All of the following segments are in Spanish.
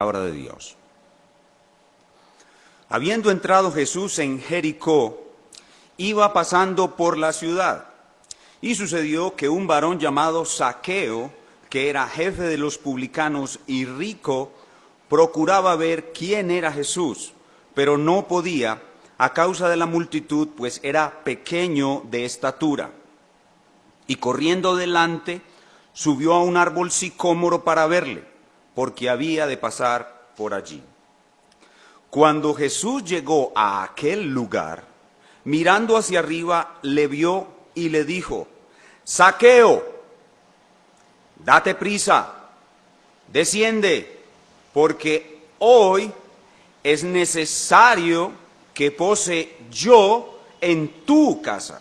Palabra de Dios. Habiendo entrado Jesús en Jericó, iba pasando por la ciudad, y sucedió que un varón llamado Zaqueo, que era jefe de los publicanos y rico, procuraba ver quién era Jesús, pero no podía a causa de la multitud, pues era pequeño de estatura. Y corriendo delante, subió a un árbol sicómoro para verle, porque había de pasar por allí. Cuando Jesús llegó a aquel lugar, mirando hacia arriba, le vio y le dijo: Zaqueo, date prisa, desciende, porque hoy es necesario que pose yo en tu casa.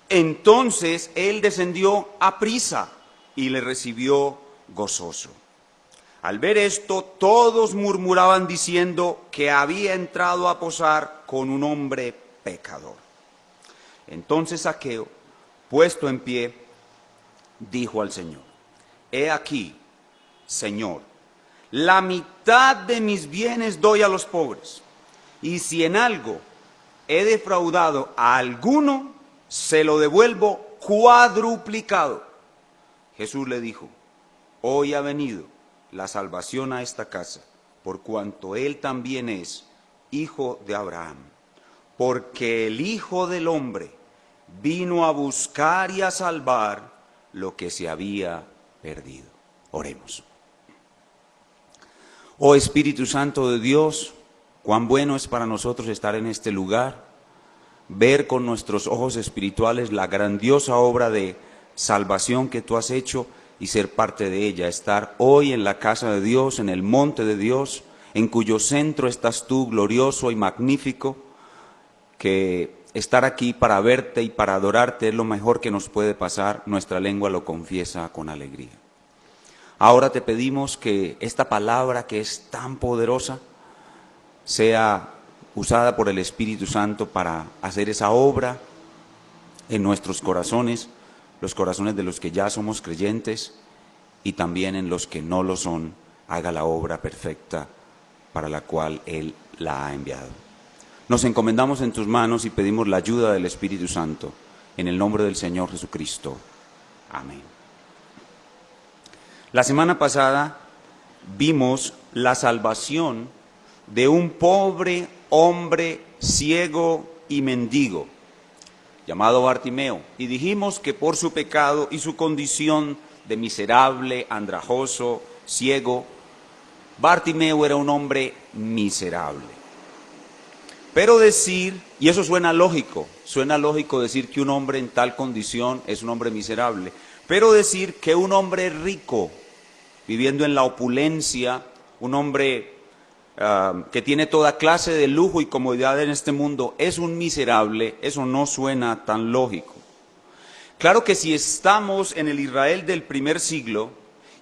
Entonces él descendió aprisa y le recibió gozoso. Al ver esto, todos murmuraban diciendo que había entrado a posar con un hombre pecador. Entonces Zaqueo, puesto en pie, dijo al Señor: He aquí, Señor, la mitad de mis bienes doy a los pobres, y si en algo he defraudado a alguno, se lo devuelvo cuadruplicado. Jesús le dijo: Hoy ha venido la salvación a esta casa, por cuanto él también es hijo de Abraham, porque el Hijo del Hombre vino a buscar y a salvar lo que se había perdido. Oremos. Oh Espíritu Santo de Dios, cuán bueno es para nosotros estar en este lugar, ver con nuestros ojos espirituales la grandiosa obra de salvación que tú has hecho y ser parte de ella, estar hoy en la casa de Dios, en el monte de Dios, en cuyo centro estás tú, glorioso y magnífico, que estar aquí para verte y para adorarte es lo mejor que nos puede pasar, nuestra lengua lo confiesa con alegría. Ahora te pedimos que esta palabra que es tan poderosa sea usada por el Espíritu Santo para hacer esa obra en nuestros corazones, los corazones de los que ya somos creyentes y también en los que no lo son, haga la obra perfecta para la cual Él la ha enviado. Nos encomendamos en tus manos y pedimos la ayuda del Espíritu Santo, en el nombre del Señor Jesucristo. Amén. La semana pasada vimos la salvación de un pobre hombre ciego y mendigo, llamado Bartimeo, y dijimos que por su pecado y su condición de miserable, andrajoso, ciego, Bartimeo era un hombre miserable. Pero decir, y eso suena lógico decir que un hombre en tal condición es un hombre miserable, pero decir que un hombre rico, viviendo en la opulencia, un hombre que tiene toda clase de lujo y comodidad en este mundo, es un miserable, eso no suena tan lógico. Claro que si estamos en el Israel del primer siglo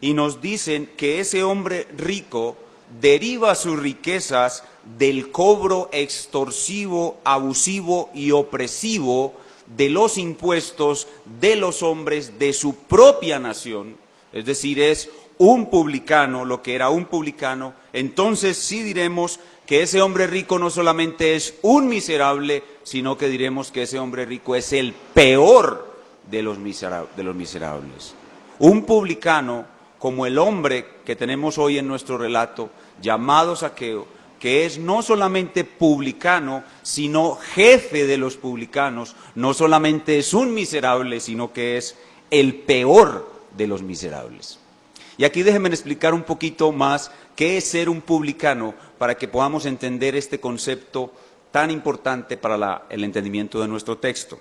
y nos dicen que ese hombre rico deriva sus riquezas del cobro extorsivo, abusivo y opresivo de los impuestos de los hombres de su propia nación, es decir, es un publicano, lo que era un publicano, entonces sí diremos que ese hombre rico no solamente es un miserable, sino que diremos que ese hombre rico es el peor de los miserables. Un publicano, como el hombre que tenemos hoy en nuestro relato, llamado Zaqueo, que es no solamente publicano, sino jefe de los publicanos, no solamente es un miserable, sino que es el peor de los miserables. Y aquí déjenme explicar un poquito más qué es ser un publicano para que podamos entender este concepto tan importante para el entendimiento de nuestro texto.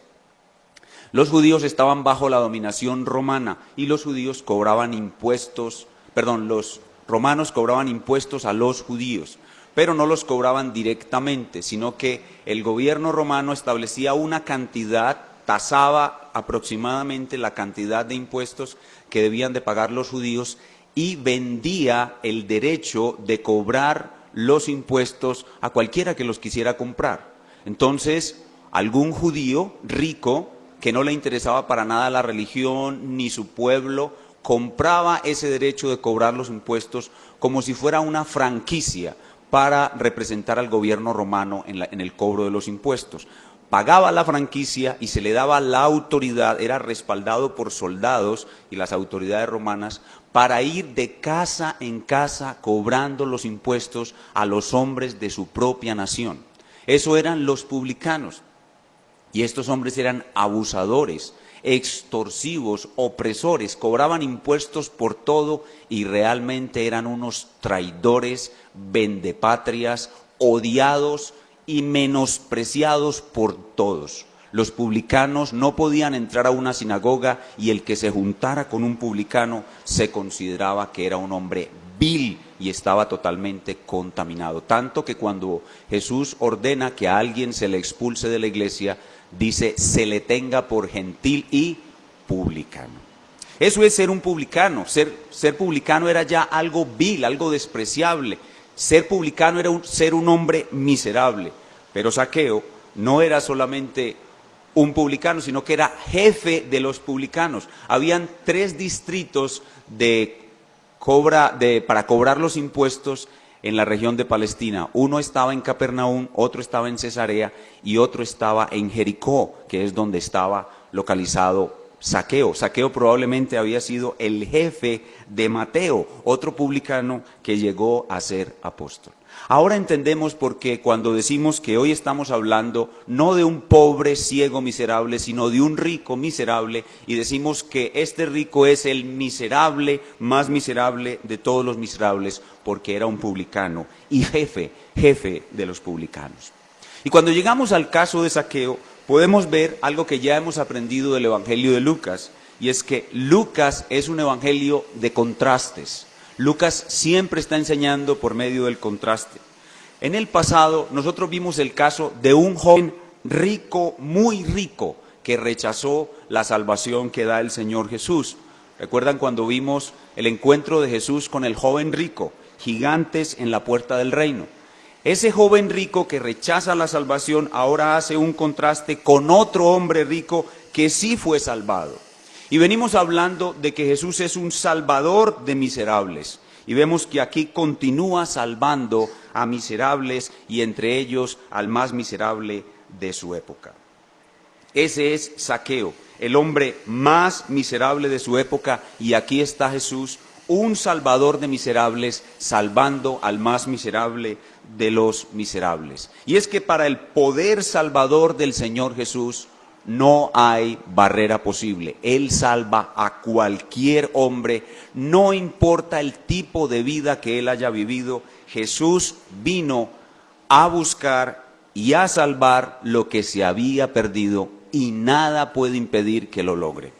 Los judíos estaban bajo la dominación romana y los judíos cobraban impuestos, los romanos cobraban impuestos a los judíos, pero no los cobraban directamente, sino que el gobierno romano establecía una cantidad, tasaba aproximadamente la cantidad de impuestos que debían de pagar los judíos y vendía el derecho de cobrar los impuestos a cualquiera que los quisiera comprar. Entonces, algún judío rico, que no le interesaba para nada la religión ni su pueblo, compraba ese derecho de cobrar los impuestos como si fuera una franquicia para representar al gobierno romano en el cobro de los impuestos. Pagaba la franquicia y se le daba la autoridad, era respaldado por soldados y las autoridades romanas, para ir de casa en casa cobrando los impuestos a los hombres de su propia nación. Eso eran los publicanos. Y estos hombres eran abusadores, extorsivos, opresores, cobraban impuestos por todo y realmente eran unos traidores, vendepatrias, odiados y menospreciados por todos. Los publicanos no podían entrar a una sinagoga y el que se juntara con un publicano se consideraba que era un hombre vil y estaba totalmente contaminado. Tanto que cuando Jesús ordena que a alguien se le expulse de la iglesia, dice, se le tenga por gentil y publicano. Eso es ser un publicano. Ser publicano era ya algo vil, algo despreciable. Ser publicano era ser un hombre miserable. Pero Zaqueo no era solamente un publicano, sino que era jefe de los publicanos. Habían 3 distritos para cobrar los impuestos en la región de Palestina. Uno estaba en Capernaum, otro estaba en Cesarea y otro estaba en Jericó, que es donde estaba localizado Zaqueo. Zaqueo probablemente había sido el jefe de Mateo, otro publicano que llegó a ser apóstol. Ahora entendemos por qué cuando decimos que hoy estamos hablando no de un pobre ciego miserable, sino de un rico miserable, y decimos que este rico es el miserable más miserable de todos los miserables, porque era un publicano y jefe de los publicanos. Y cuando llegamos al caso de Zaqueo, podemos ver algo que ya hemos aprendido del Evangelio de Lucas, y es que Lucas es un evangelio de contrastes. Lucas siempre está enseñando por medio del contraste. En el pasado nosotros vimos el caso de un joven rico, muy rico, que rechazó la salvación que da el Señor Jesús. ¿Recuerdan cuando vimos el encuentro de Jesús con el joven rico? Gigantes en la puerta del reino. Ese joven rico que rechaza la salvación ahora hace un contraste con otro hombre rico que sí fue salvado. Y venimos hablando de que Jesús es un salvador de miserables. Y vemos que aquí continúa salvando a miserables y entre ellos al más miserable de su época. Ese es Zaqueo, el hombre más miserable de su época, y aquí está Jesús, un salvador de miserables, salvando al más miserable de los miserables. Y es que para el poder salvador del Señor Jesús no hay barrera posible. Él salva a cualquier hombre, no importa el tipo de vida que él haya vivido. Jesús vino a buscar y a salvar lo que se había perdido y nada puede impedir que lo logre.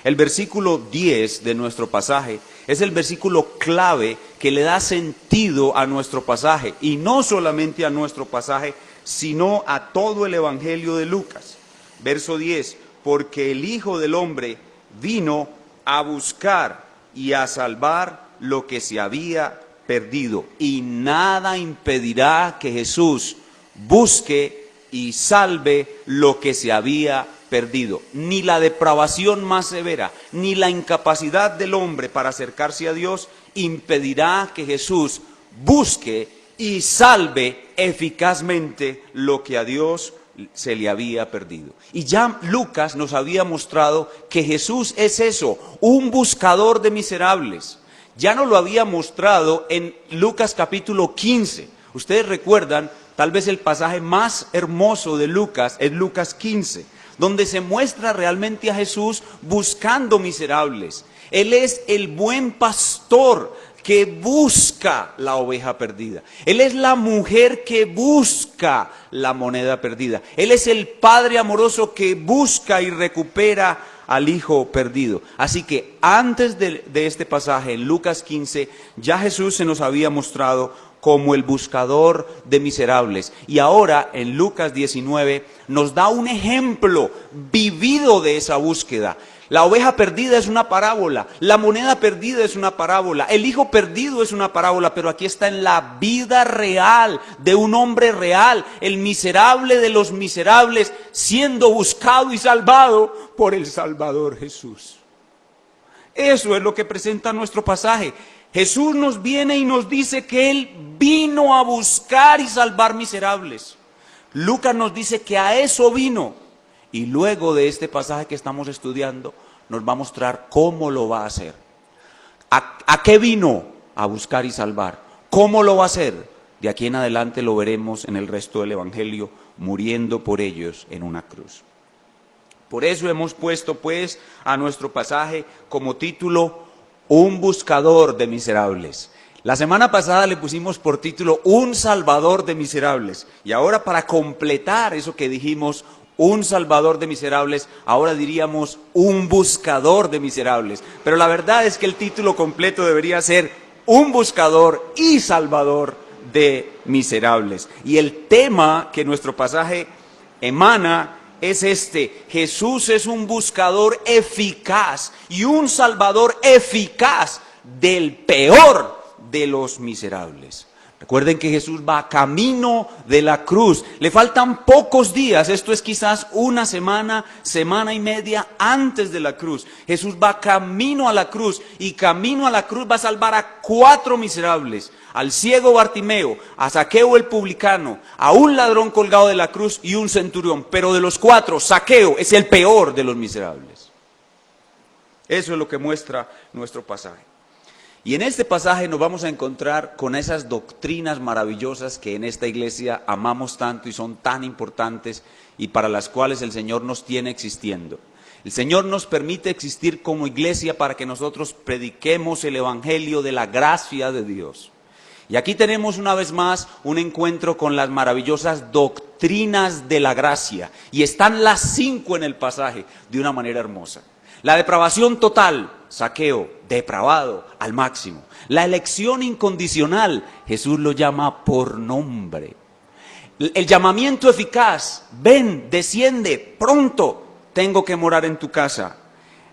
El versículo 10 de nuestro pasaje es el versículo clave que le da sentido a nuestro pasaje, y no solamente a nuestro pasaje, sino a todo el Evangelio de Lucas. Verso 10, porque el Hijo del Hombre vino a buscar y a salvar lo que se había perdido, y nada impedirá que Jesús busque y salve lo que se había perdido. Ni la depravación más severa, ni la incapacidad del hombre para acercarse a Dios impedirá que Jesús busque y salve eficazmente lo que a Dios se le había perdido. Y ya Lucas nos había mostrado que Jesús es eso, un buscador de miserables. Ya nos lo había mostrado en Lucas capítulo 15. Ustedes recuerdan, tal vez el pasaje más hermoso de Lucas es Lucas 15, donde se muestra realmente a Jesús buscando miserables. Él es el buen pastor que busca la oveja perdida. Él es la mujer que busca la moneda perdida. Él es el padre amoroso que busca y recupera al hijo perdido. Así que antes de este pasaje, en Lucas 15, ya Jesús se nos había mostrado como el buscador de miserables. Y ahora en Lucas 19 nos da un ejemplo vivido de esa búsqueda. La oveja perdida es una parábola, la moneda perdida es una parábola, el hijo perdido es una parábola, pero aquí está en la vida real de un hombre real, el miserable de los miserables, siendo buscado y salvado por el Salvador Jesús. Eso es lo que presenta nuestro pasaje. Jesús nos viene y nos dice que Él vino a buscar y salvar miserables. Lucas nos dice que a eso vino. Y luego de este pasaje que estamos estudiando, nos va a mostrar cómo lo va a hacer. ¿A qué vino? A buscar y salvar. ¿Cómo lo va a hacer? De aquí en adelante lo veremos en el resto del Evangelio, muriendo por ellos en una cruz. Por eso hemos puesto pues a nuestro pasaje como título, Un buscador de miserables. La semana pasada le pusimos por título, Un salvador de miserables. Y ahora, para completar eso que dijimos, un salvador de miserables, ahora diríamos un buscador de miserables. Pero la verdad es que el título completo debería ser un buscador y salvador de miserables. Y el tema que nuestro pasaje emana es este: Jesús es un buscador eficaz y un salvador eficaz del peor de los miserables. Recuerden que Jesús va camino de la cruz. Le faltan pocos días, esto es quizás una semana, semana y media antes de la cruz. Jesús va camino a la cruz y camino a la cruz va a salvar a 4 miserables. Al ciego Bartimeo, a Zaqueo el publicano, a un ladrón colgado de la cruz y un centurión. Pero de los 4, Zaqueo es el peor de los miserables. Eso es lo que muestra nuestro pasaje. Y en este pasaje nos vamos a encontrar con esas doctrinas maravillosas que en esta iglesia amamos tanto y son tan importantes y para las cuales el Señor nos tiene existiendo. El Señor nos permite existir como iglesia para que nosotros prediquemos el evangelio de la gracia de Dios. Y aquí tenemos una vez más un encuentro con las maravillosas doctrinas de la gracia. Y están las 5 en el pasaje de una manera hermosa. La depravación total, Zaqueo, depravado al máximo. La elección incondicional, Jesús lo llama por nombre. El llamamiento eficaz, ven, desciende, pronto, tengo que morar en tu casa.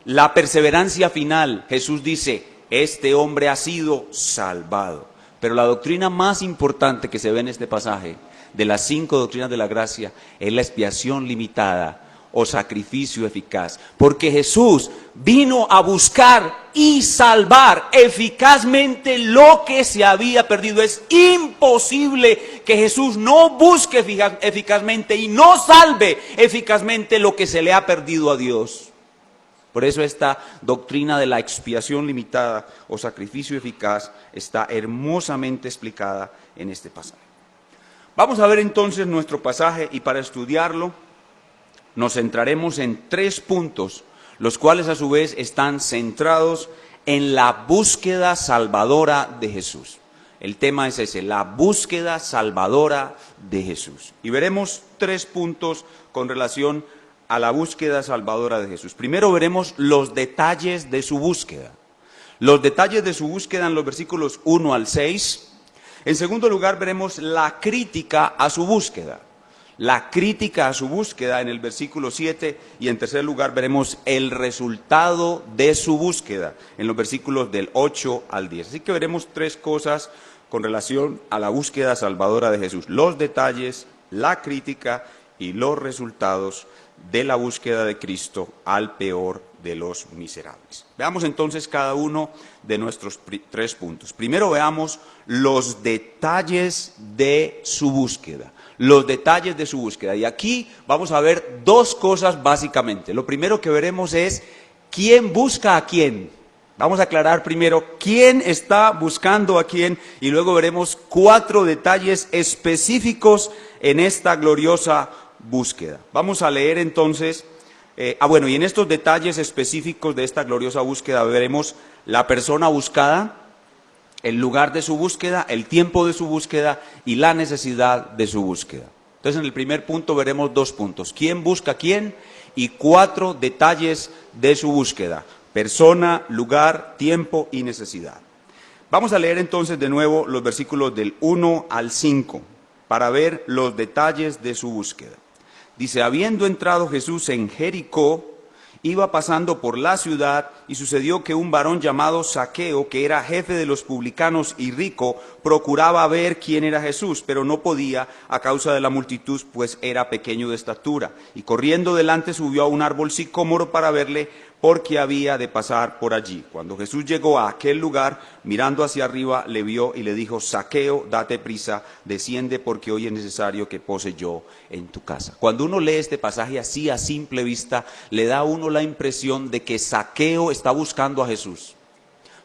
La perseverancia final, Jesús dice, este hombre ha sido salvado. Pero la doctrina más importante que se ve en este pasaje, de las 5 doctrinas de la gracia, es la expiación limitada o sacrificio eficaz. Porque Jesús vino a buscar y salvar eficazmente lo que se había perdido. Es imposible que Jesús no busque eficazmente y no salve eficazmente lo que se le ha perdido a Dios. Por eso esta doctrina de la expiación limitada o sacrificio eficaz está hermosamente explicada en este pasaje. Vamos a ver entonces nuestro pasaje y para estudiarlo nos centraremos en 3 puntos, los cuales a su vez están centrados en la búsqueda salvadora de Jesús. El tema es ese, la búsqueda salvadora de Jesús. Y veremos 3 puntos con relación a la búsqueda salvadora de Jesús. Primero veremos los detalles de su búsqueda. Los detalles de su búsqueda en los versículos 1 al 6. En segundo lugar veremos la crítica a su búsqueda. La crítica a su búsqueda en el versículo 7 y en tercer lugar veremos el resultado de su búsqueda en los versículos del 8 al 10. Así que veremos 3 cosas con relación a la búsqueda salvadora de Jesús. Los detalles, la crítica y los resultados de la búsqueda de Cristo al peor de los miserables. Veamos entonces cada uno de nuestros 3 puntos. Primero veamos los detalles de su búsqueda. Los detalles de su búsqueda. Y aquí vamos a ver 2 cosas básicamente. Lo primero que veremos es quién busca a quién. Vamos a aclarar primero quién está buscando a quién y luego veremos 4 detalles específicos en esta gloriosa búsqueda. Vamos a leer entonces, y en estos detalles específicos de esta gloriosa búsqueda veremos la persona buscada, el lugar de su búsqueda, el tiempo de su búsqueda y la necesidad de su búsqueda. Entonces en el primer punto veremos 2 puntos, quién busca a quién y 4 detalles de su búsqueda, persona, lugar, tiempo y necesidad. Vamos a leer entonces de nuevo los versículos del 1 al 5 para ver los detalles de su búsqueda. Dice, habiendo entrado Jesús en Jericó, iba pasando por la ciudad y sucedió que un varón llamado Zaqueo, que era jefe de los publicanos y rico, procuraba ver quién era Jesús, pero no podía a causa de la multitud, pues era pequeño de estatura. Y corriendo delante subió a un árbol sicómoro para verle, porque había de pasar por allí. Cuando Jesús llegó a aquel lugar, mirando hacia arriba, le vio y le dijo: Zaqueo, date prisa, desciende, porque hoy es necesario que pose yo en tu casa. Cuando uno lee este pasaje así a simple vista, le da a uno la impresión de que Zaqueo está buscando a Jesús.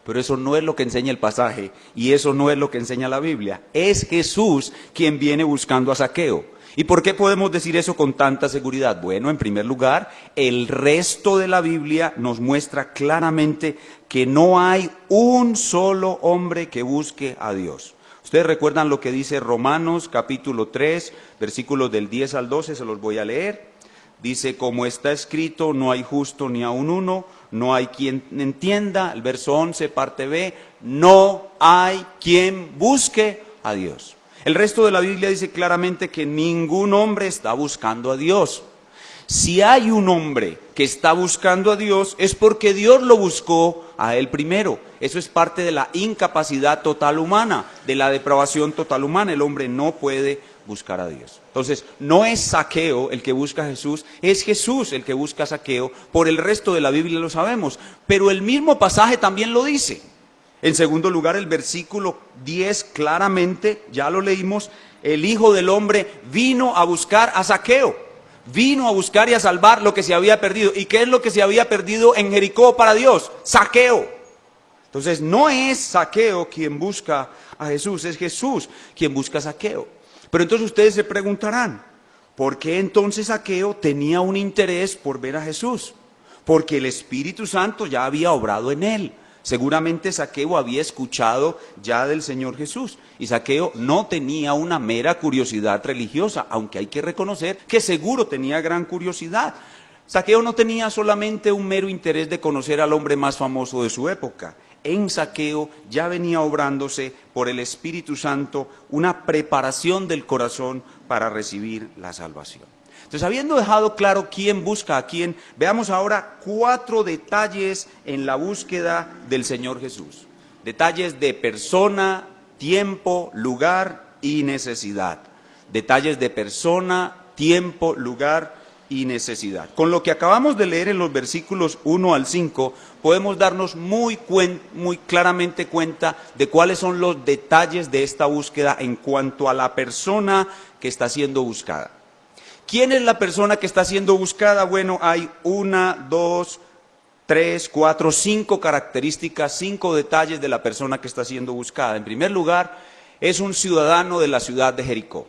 Pero eso no es lo que enseña el pasaje, y eso no es lo que enseña la Biblia. Es Jesús quien viene buscando a Zaqueo. ¿Y por qué podemos decir eso con tanta seguridad? Bueno, en primer lugar, el resto de la Biblia nos muestra claramente que no hay un solo hombre que busque a Dios. Ustedes recuerdan lo que dice Romanos capítulo 3, versículos del 10 al 12, se los voy a leer. Dice: como está escrito, no hay justo ni aun uno, no hay quien entienda. El verso 11, parte B, no hay quien busque a Dios. El resto de la Biblia dice claramente que ningún hombre está buscando a Dios. Si hay un hombre que está buscando a Dios, es porque Dios lo buscó a él primero. Eso es parte de la incapacidad total humana, de la depravación total humana. El hombre no puede buscar a Dios. Entonces, no es Zaqueo el que busca a Jesús, es Jesús el que busca a Zaqueo. Por el resto de la Biblia lo sabemos, pero el mismo pasaje también lo dice. En segundo lugar, el versículo 10 claramente, ya lo leímos, el Hijo del Hombre vino a buscar a Zaqueo, vino a buscar y a salvar lo que se había perdido. ¿Y qué es lo que se había perdido en Jericó para Dios? Zaqueo. Entonces, no es Zaqueo quien busca a Jesús, es Jesús quien busca a Zaqueo. Pero entonces ustedes se preguntarán, ¿por qué entonces Zaqueo tenía un interés por ver a Jesús? Porque el Espíritu Santo ya había obrado en él. Seguramente Zaqueo había escuchado ya del Señor Jesús, y Zaqueo no tenía una mera curiosidad religiosa, aunque hay que reconocer que seguro tenía gran curiosidad. Zaqueo no tenía solamente un mero interés de conocer al hombre más famoso de su época. En Zaqueo ya venía obrándose por el Espíritu Santo una preparación del corazón para recibir la salvación. Entonces, habiendo dejado claro quién busca a quién, veamos ahora 4 detalles en la búsqueda del Señor Jesús. Detalles de persona, tiempo, lugar y necesidad. Detalles de persona, tiempo, lugar y necesidad. Con lo que acabamos de leer en los versículos 1 al 5, podemos darnos muy claramente cuenta de cuáles son los detalles de esta búsqueda en cuanto a la persona que está siendo buscada. ¿Quién es la persona que está siendo buscada? Bueno, hay 1, 2, 3, 4, 5 características, 5 detalles de la persona que está siendo buscada. En primer lugar, es un ciudadano de la ciudad de Jericó.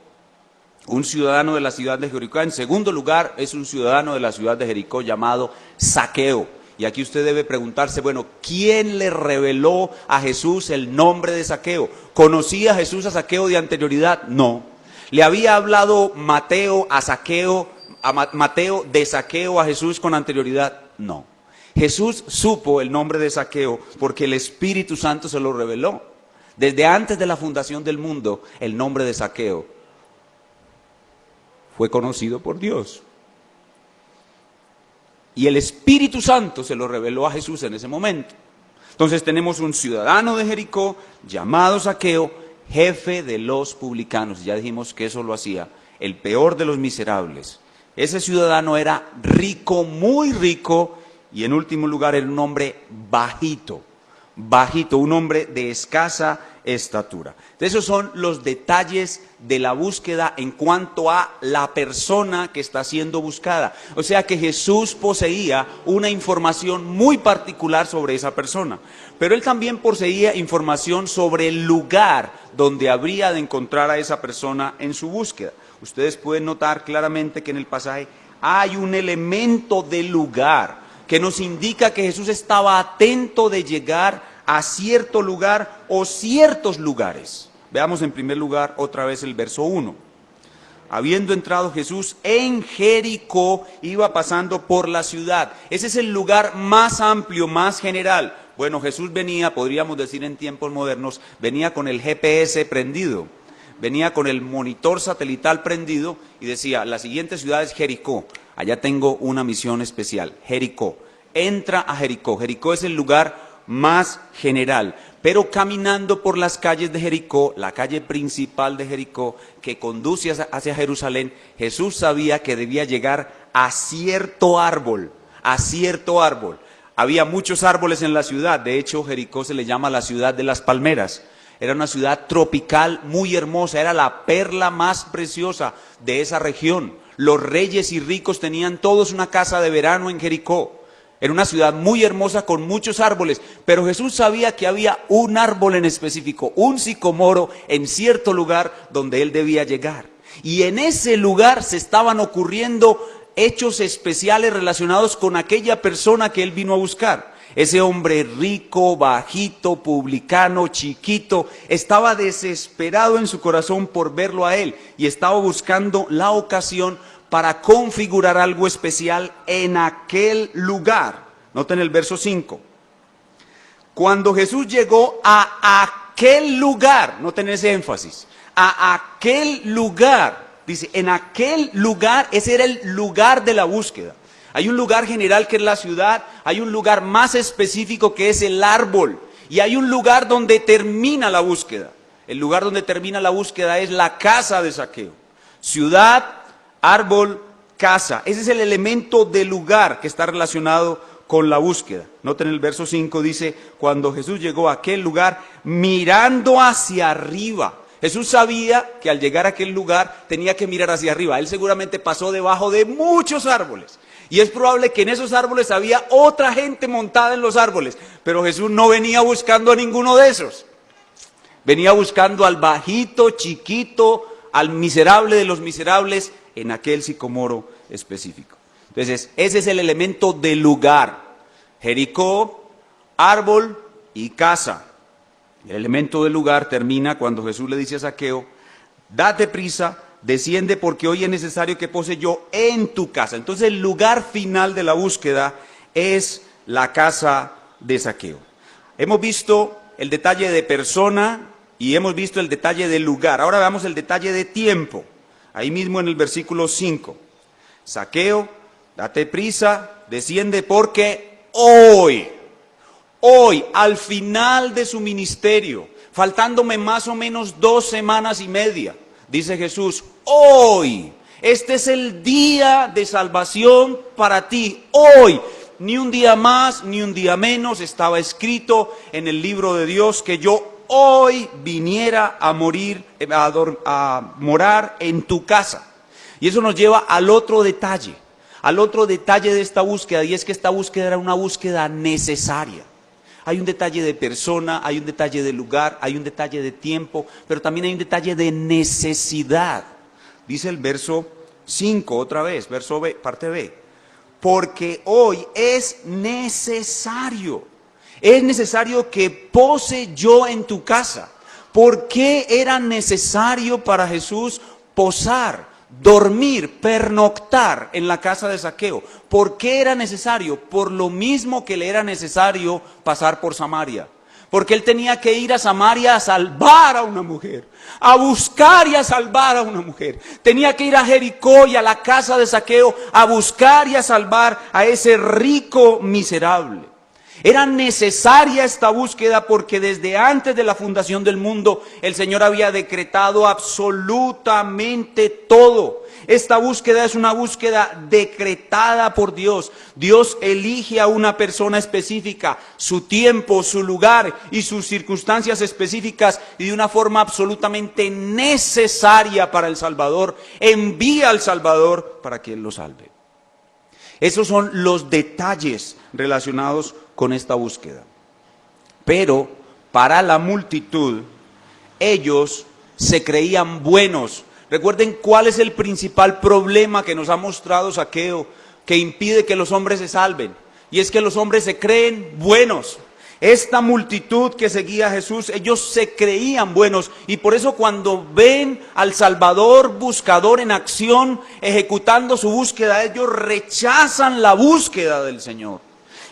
Un ciudadano de la ciudad de Jericó. En segundo lugar, es un ciudadano de la ciudad de Jericó llamado Zaqueo. Y aquí usted debe preguntarse, bueno, ¿quién le reveló a Jesús el nombre de Zaqueo? ¿Conocía Jesús a Zaqueo de anterioridad? No. ¿Le había hablado Mateo de Zaqueo a Jesús con anterioridad? No. Jesús supo el nombre de Zaqueo porque el Espíritu Santo se lo reveló. Desde antes de la fundación del mundo, el nombre de Zaqueo fue conocido por Dios. Y el Espíritu Santo se lo reveló a Jesús en ese momento. Entonces tenemos un ciudadano de Jericó llamado Zaqueo, jefe de los publicanos. Ya dijimos que eso lo hacía el peor de los miserables. Ese ciudadano era rico, muy rico, y en último lugar era un hombre bajito, un hombre de escasa estatura. Esos son los detalles de la búsqueda en cuanto a la persona que está siendo buscada. O sea que Jesús poseía una información muy particular sobre esa persona, pero él también poseía información sobre el lugar donde habría de encontrar a esa persona en su búsqueda. Ustedes pueden notar claramente que en el pasaje hay un elemento de lugar que nos indica que Jesús estaba atento de llegar a cierto lugar o ciertos lugares. Veamos en primer lugar otra vez el verso 1. Habiendo entrado Jesús en Jericó, iba pasando por la ciudad. Ese es el lugar más amplio, más general. Bueno, Jesús venía, podríamos decir en tiempos modernos, venía con el GPS prendido, venía con el monitor satelital prendido y decía: la siguiente ciudad es Jericó, allá tengo una misión especial, Jericó. entra a Jericó. Jericó es el lugar más general, pero caminando por las calles de Jericó, la calle principal de Jericó, que conduce hacia Jerusalén, Jesús sabía que debía llegar a cierto árbol, a cierto árbol. Había muchos árboles en la ciudad, de hecho Jericó se le llama la ciudad de las palmeras. Era una ciudad tropical muy hermosa, era la perla más preciosa de esa región. Los reyes y ricos tenían todos una casa de verano en Jericó. Era una ciudad muy hermosa con muchos árboles, pero Jesús sabía que había un árbol en específico, un sicomoro en cierto lugar donde él debía llegar. Y en ese lugar se estaban ocurriendo hechos especiales relacionados con aquella persona que él vino a buscar. Ese hombre rico, bajito, publicano, chiquito, estaba desesperado en su corazón por verlo a él y estaba buscando la ocasión para configurar algo especial en aquel lugar. Noten el verso 5. Cuando Jesús llegó a aquel lugar, noten ese énfasis, a aquel lugar, dice, en aquel lugar, ese era el lugar de la búsqueda. Hay un lugar general que es la ciudad, hay un lugar más específico que es el árbol, y hay un lugar donde termina la búsqueda. El lugar donde termina la búsqueda es la casa de Zaqueo. Ciudad, árbol, casa. Ese es el elemento del lugar que está relacionado con la búsqueda. Noten el verso 5, dice, cuando Jesús llegó a aquel lugar, mirando hacia arriba. Jesús sabía que al llegar a aquel lugar tenía que mirar hacia arriba. Él seguramente pasó debajo de muchos árboles. Y es probable que en esos árboles había otra gente montada en los árboles. Pero Jesús no venía buscando a ninguno de esos. Venía buscando al bajito, chiquito, al miserable de los miserables, en aquel sicomoro específico. Entonces, ese es el elemento del lugar. Jericó, árbol y casa. El elemento del lugar termina cuando Jesús le dice a Zaqueo, date prisa, desciende porque hoy es necesario que pose yo en tu casa. Entonces el lugar final de la búsqueda es la casa de Zaqueo. Hemos visto el detalle de persona y hemos visto el detalle del lugar. Ahora veamos el detalle de tiempo. Ahí mismo en el versículo 5. Zaqueo, date prisa, desciende porque hoy, al final de su ministerio, faltándome más o menos 2 semanas y media, dice Jesús, hoy, este es el día de salvación para ti, hoy. Ni un día más, ni un día menos, estaba escrito en el libro de Dios que yo hoy viniera a morir, a morar en tu casa. Y eso nos lleva al otro detalle de esta búsqueda, y es que esta búsqueda era una búsqueda necesaria. Hay un detalle de persona, hay un detalle de lugar, hay un detalle de tiempo, pero también hay un detalle de necesidad. Dice el verso 5 otra vez, verso B, parte B. Porque hoy es necesario que pose yo en tu casa. ¿Por qué era necesario para Jesús posar, dormir, pernoctar en la casa de Zaqueo? ¿Por qué era necesario? Por lo mismo que le era necesario pasar por Samaria. Porque él tenía que ir a Samaria a salvar a una mujer, a buscar y a salvar a una mujer. Tenía que ir a Jericó y a la casa de Zaqueo a buscar y a salvar a ese rico miserable. Era necesaria esta búsqueda porque desde antes de la fundación del mundo el Señor había decretado absolutamente todo. Esta búsqueda es una búsqueda decretada por Dios. Dios elige a una persona específica, su tiempo, su lugar y sus circunstancias específicas, y de una forma absolutamente necesaria para el Salvador, envía al Salvador para que Él lo salve. Esos son los detalles relacionados con esta búsqueda. Pero para la multitud, ellos se creían buenos. Recuerden cuál es el principal problema que nos ha mostrado Zaqueo, que impide que los hombres se salven. Y es que los hombres se creen buenos. Esta multitud que seguía a Jesús, ellos se creían buenos. Y por eso cuando ven al Salvador buscador en acción, ejecutando su búsqueda, ellos rechazan la búsqueda del Señor.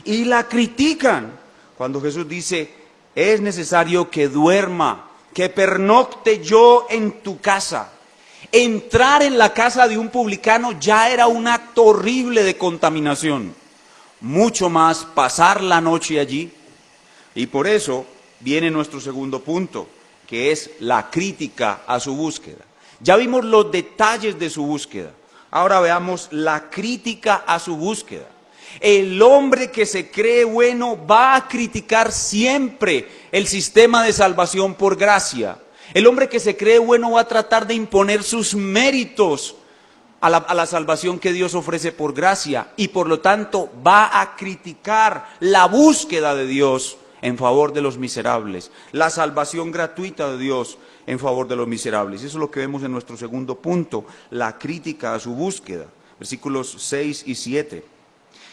Y la critican. Cuando Jesús dice, es necesario que duerma, que pernocte yo en tu casa. Entrar en la casa de un publicano ya era un acto horrible de contaminación. mucho más pasar la noche allí. Y por eso viene nuestro segundo punto, que es la crítica a su búsqueda. Ya vimos los detalles de su búsqueda. Ahora veamos la crítica a su búsqueda. El hombre que se cree bueno va a criticar siempre el sistema de salvación por gracia. El hombre que se cree bueno va a tratar de imponer sus méritos a la salvación que Dios ofrece por gracia, y por lo tanto va a criticar la búsqueda de Dios en favor de los miserables, la salvación gratuita de Dios en favor de los miserables. Eso es lo que vemos en nuestro segundo punto, la crítica a su búsqueda. Versículos 6 y 7.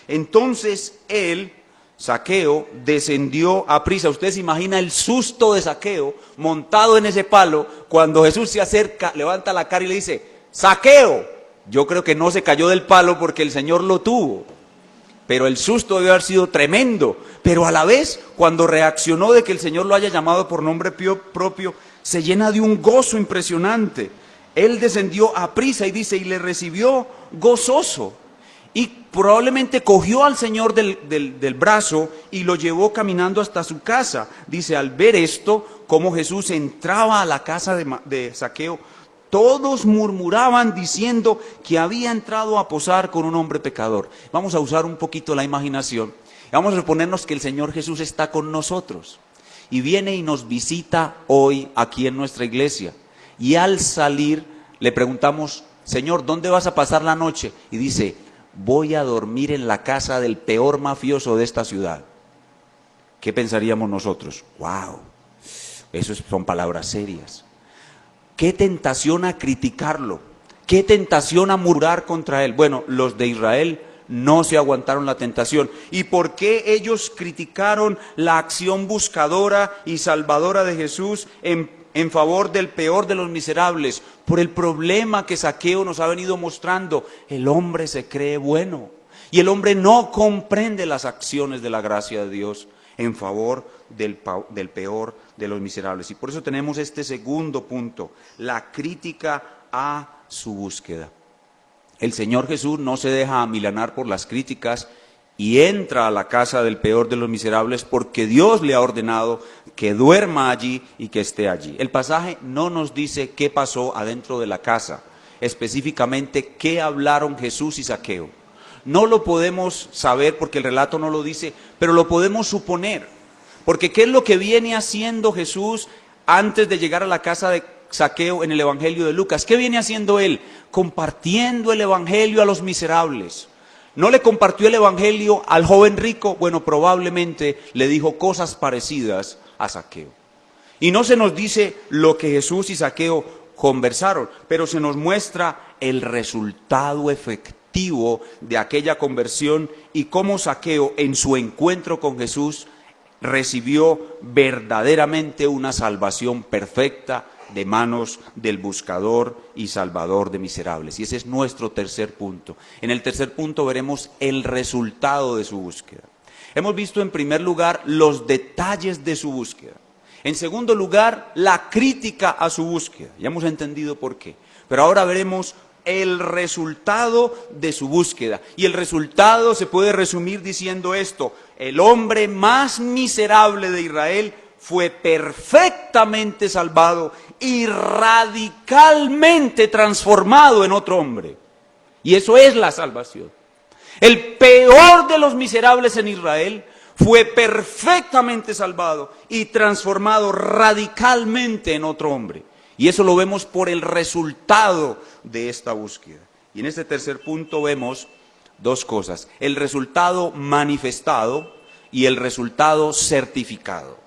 Entonces él, Zaqueo, descendió a prisa. Usted se imagina el susto de Zaqueo montado en ese palo cuando Jesús se acerca, levanta la cara y le dice: Zaqueo. Yo creo que no se cayó del palo porque el Señor lo tuvo, pero el susto debe haber sido tremendo. Pero a la vez, cuando reaccionó de que el Señor lo haya llamado por nombre propio, se llena de un gozo impresionante. Él descendió a prisa y dice, y le recibió gozoso. Y probablemente cogió al Señor del brazo y lo llevó caminando hasta su casa. Dice, al ver esto, como Jesús entraba a la casa de Zaqueo, todos murmuraban diciendo que había entrado a posar con un hombre pecador. Vamos a usar un poquito la imaginación. Vamos a suponernos que el Señor Jesús está con nosotros y viene y nos visita hoy aquí en nuestra iglesia. Y al salir le preguntamos, Señor, ¿dónde vas a pasar la noche? Y dice, voy a dormir en la casa del peor mafioso de esta ciudad. ¿Qué pensaríamos nosotros? ¡Wow! Eso son palabras serias. ¡Qué tentación a criticarlo! ¡Qué tentación a murmurar contra él! Bueno, los de Israel no se aguantaron la tentación. ¿Y por qué ellos criticaron la acción buscadora y salvadora de Jesús en favor del peor de los miserables? Por el problema que Zaqueo nos ha venido mostrando. El hombre se cree bueno y el hombre no comprende las acciones de la gracia de Dios en favor del peor de los miserables. Y por eso tenemos este segundo punto, la crítica a su búsqueda. El Señor Jesús no se deja amilanar por las críticas y entra a la casa del peor de los miserables porque Dios le ha ordenado que duerma allí y que esté allí. El pasaje no nos dice qué pasó adentro de la casa, específicamente qué hablaron Jesús y Zaqueo. No lo podemos saber porque el relato no lo dice, pero lo podemos suponer. Porque ¿qué es lo que viene haciendo Jesús antes de llegar a la casa de Zaqueo en el Evangelio de Lucas? ¿Qué viene haciendo él? Compartiendo el Evangelio a los miserables. ¿No le compartió el Evangelio al joven rico? Bueno, probablemente le dijo cosas parecidas a Zaqueo. Y no se nos dice lo que Jesús y Zaqueo conversaron, pero se nos muestra el resultado efectivo de aquella conversión y cómo Zaqueo en su encuentro con Jesús recibió verdaderamente una salvación perfecta de manos del buscador y salvador de miserables. Y ese es nuestro tercer punto. En el tercer punto veremos el resultado de su búsqueda. Hemos visto en primer lugar los detalles de su búsqueda. En segundo lugar, la crítica a su búsqueda. Ya hemos entendido por qué. Pero ahora veremos el resultado de su búsqueda. Y el resultado se puede resumir diciendo esto: el hombre más miserable de Israel fue perfectamente salvado y radicalmente transformado en otro hombre. Y eso es la salvación. El peor de los miserables en Israel fue perfectamente salvado y transformado radicalmente en otro hombre. Y eso lo vemos por el resultado de esta búsqueda. Y en este tercer punto vemos dos cosas: el resultado manifestado y el resultado certificado.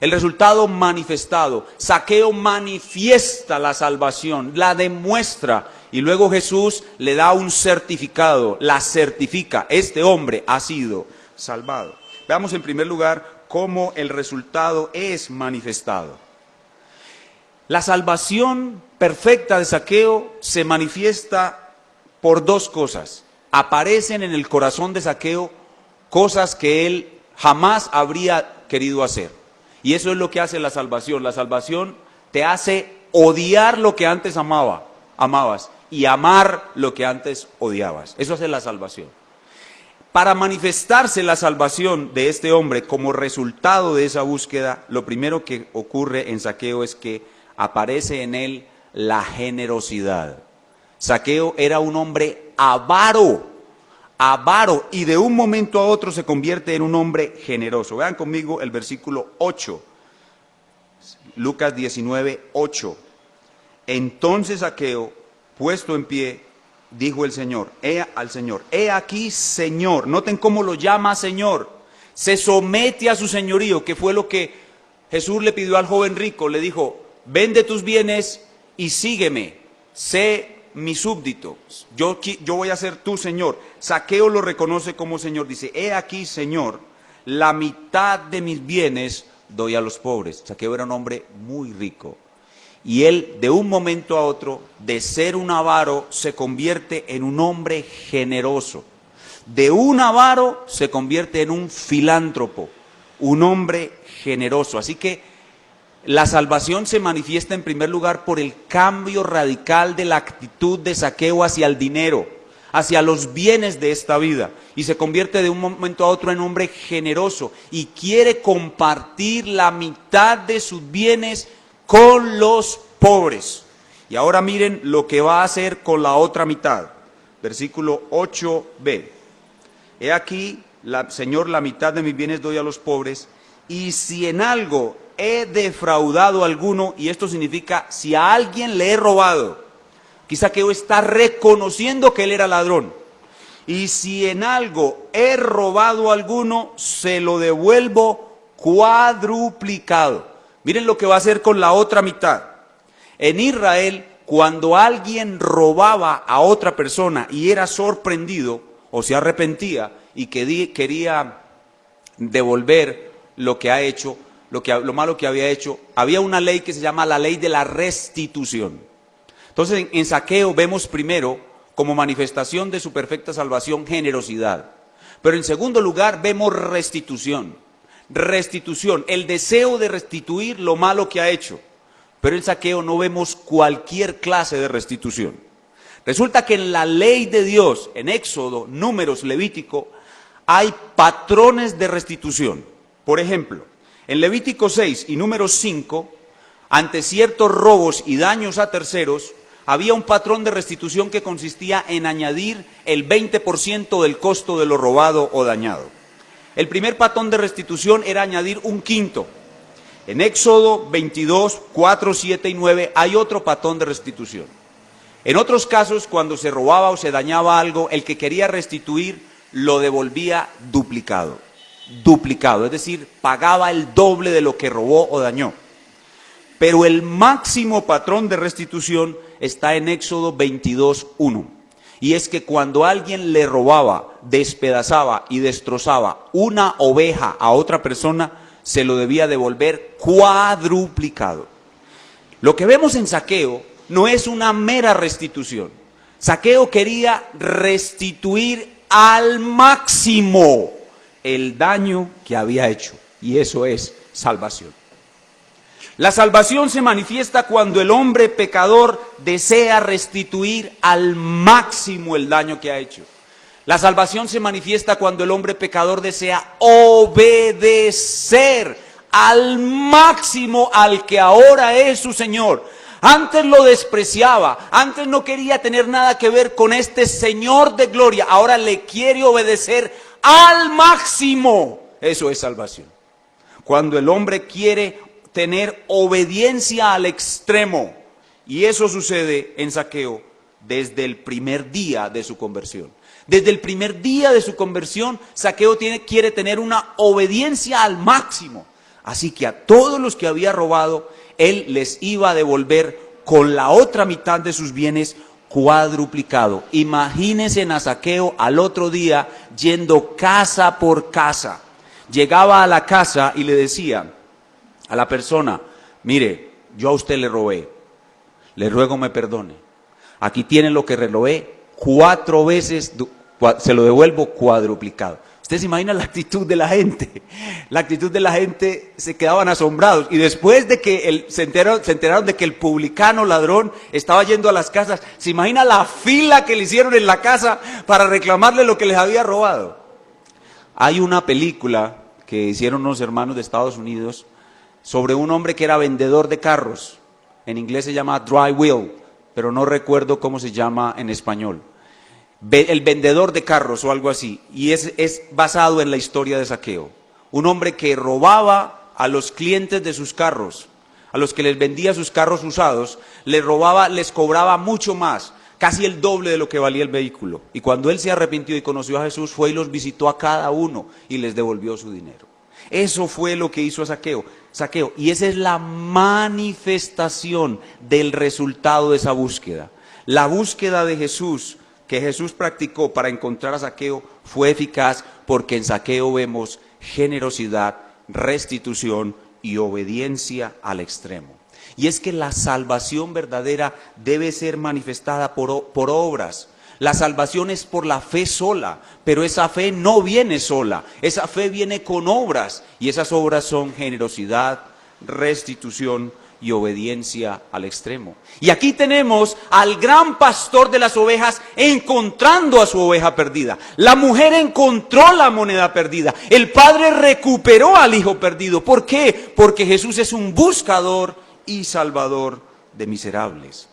El resultado manifestado: Zaqueo manifiesta la salvación, la demuestra, y luego Jesús le da un certificado, la certifica. Este hombre ha sido salvado. Veamos en primer lugar cómo el resultado es manifestado. La salvación perfecta de Zaqueo se manifiesta por dos cosas. Aparecen en el corazón de Zaqueo cosas que él jamás habría querido hacer. Y eso es lo que hace la salvación. La salvación te hace odiar lo que antes amabas y amar lo que antes odiabas. Eso hace la salvación. Para manifestarse la salvación de este hombre como resultado de esa búsqueda, lo primero que ocurre en Zaqueo es que aparece en él la generosidad. Zaqueo era un hombre avaro, y de un momento a otro se convierte en un hombre generoso. Vean conmigo el versículo 8, Lucas 19, 8. Entonces Zaqueo, puesto en pie, dijo al Señor, he aquí, Señor. Noten cómo lo llama Señor. Se somete a su señorío, que fue lo que Jesús le pidió al joven rico. Le dijo, vende tus bienes y sígueme, sé mi súbdito, yo voy a ser tu Señor. Zaqueo lo reconoce como Señor, dice, he aquí, Señor, la mitad de mis bienes doy a los pobres. Zaqueo era un hombre muy rico. Y él, de un momento a otro, de ser un avaro, se convierte en un hombre generoso. De un avaro se convierte en un filántropo, un hombre generoso. Así que la salvación se manifiesta en primer lugar por el cambio radical de la actitud de Zaqueo hacia el dinero, hacia los bienes de esta vida. Y se convierte de un momento a otro en un hombre generoso y quiere compartir la mitad de sus bienes con los pobres. Y ahora miren lo que va a hacer con la otra mitad. Versículo 8b. He aquí, Señor, la mitad de mis bienes doy a los pobres, y si en algo he defraudado a alguno, y esto significa si a alguien le he robado, quizá que está reconociendo que él era ladrón, y si en algo he robado a alguno, se lo devuelvo cuadruplicado. Miren lo que va a hacer con la otra mitad. En Israel, cuando alguien robaba a otra persona y era sorprendido o se arrepentía y quería devolver lo que ha hecho, lo malo que había hecho, había una ley que se llama la ley de la restitución. Entonces, en Zaqueo vemos primero, como manifestación de su perfecta salvación, generosidad. Pero en segundo lugar vemos restitución. Restitución, el deseo de restituir lo malo que ha hecho. Pero en Zaqueo no vemos cualquier clase de restitución. Resulta que en la ley de Dios, en Éxodo, Números, Levítico, hay patrones de restitución. Por ejemplo, en Levítico 6 y Números 5, ante ciertos robos y daños a terceros, había un patrón de restitución que consistía en añadir el 20% del costo de lo robado o dañado. El primer patrón de restitución era añadir un quinto. En Éxodo 22, 4, 7 y 9 hay otro patrón de restitución. En otros casos, cuando se robaba o se dañaba algo, el que quería restituir lo devolvía duplicado. Duplicado, es decir, pagaba el doble de lo que robó o dañó. Pero el máximo patrón de restitución está en Éxodo 22, 1. Y es que cuando alguien le robaba, despedazaba y destrozaba una oveja a otra persona, se lo debía devolver cuadruplicado. Lo que vemos en Zaqueo no es una mera restitución. Zaqueo quería restituir al máximo el daño que había hecho. Y eso es salvación. La salvación se manifiesta cuando el hombre pecador desea restituir al máximo el daño que ha hecho. La salvación se manifiesta cuando el hombre pecador desea obedecer al máximo al que ahora es su Señor. Antes lo despreciaba, antes no quería tener nada que ver con este Señor de gloria, ahora le quiere obedecer al máximo. Eso es salvación. Cuando el hombre quiere tener obediencia al extremo, y eso sucede en Zaqueo desde el primer día de su conversión. Desde el primer día de su conversión, Zaqueo quiere tener una obediencia al máximo. Así que a todos los que había robado, él les iba a devolver con la otra mitad de sus bienes cuadruplicado. Imagínense a Zaqueo al otro día yendo casa por casa. Llegaba a la casa y le decía a la persona: mire, yo a usted le robé, le ruego me perdone. Aquí tiene lo que robé, 4 veces se lo devuelvo cuadruplicado. Usted se imagina la actitud de la gente. La actitud de la gente, se quedaban asombrados. Y después de que se enteraron de que el publicano ladrón estaba yendo a las casas, se imagina la fila que le hicieron en la casa para reclamarle lo que les había robado. Hay una película que hicieron unos hermanos de Estados Unidos sobre un hombre que era vendedor de carros. En inglés se llama Dry Wheel, pero no recuerdo cómo se llama en español. El vendedor de carros o algo así. Y es basado en la historia de Zaqueo. Un hombre que robaba a los clientes de sus carros, a los que les vendía sus carros usados, les cobraba mucho más, casi el doble de lo que valía el vehículo. Y cuando él se arrepintió y conoció a Jesús, fue y los visitó a cada uno y les devolvió su dinero. Eso fue lo que hizo Zaqueo. Y esa es la manifestación del resultado de esa búsqueda. La búsqueda de Jesús, que Jesús practicó para encontrar a Zaqueo, fue eficaz porque en Zaqueo vemos generosidad, restitución y obediencia al extremo. Y es que la salvación verdadera debe ser manifestada por obras. La salvación es por la fe sola, pero esa fe no viene sola, esa fe viene con obras, y esas obras son generosidad, restitución y obediencia al extremo. Y aquí tenemos al gran pastor de las ovejas encontrando a su oveja perdida. La mujer encontró la moneda perdida. El padre recuperó al hijo perdido. ¿Por qué? Porque Jesús es un buscador y salvador de miserables.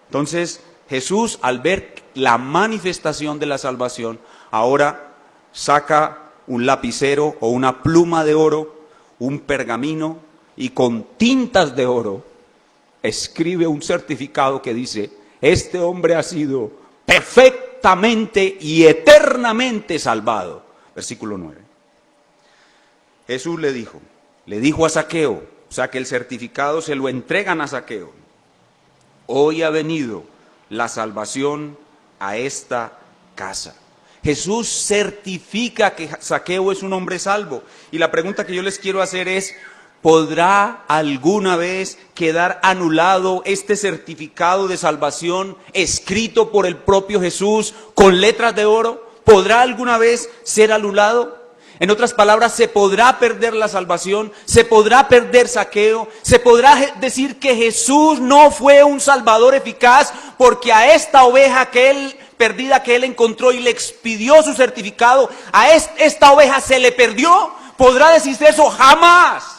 Entonces, Jesús, al ver la manifestación de la salvación, ahora saca un lapicero o una pluma de oro, un pergamino, y con tintas de oro escribe un certificado que dice: este hombre ha sido perfectamente y eternamente salvado. Versículo 9. Jesús le dijo a Zaqueo, o sea que el certificado se lo entregan a Zaqueo: hoy ha venido la salvación a esta casa. Jesús certifica que Zaqueo es un hombre salvo. Y la pregunta que yo les quiero hacer es: ¿podrá alguna vez quedar anulado este certificado de salvación escrito por el propio Jesús con letras de oro? ¿Podrá alguna vez ser anulado? En otras palabras, ¿se podrá perder la salvación? ¿Se podrá perder Zaqueo? ¿Se podrá decir que Jesús no fue un salvador eficaz porque a esta oveja perdida que él encontró y le expidió su certificado, a esta oveja se le perdió? ¿Podrá decirse eso? ¡Jamás!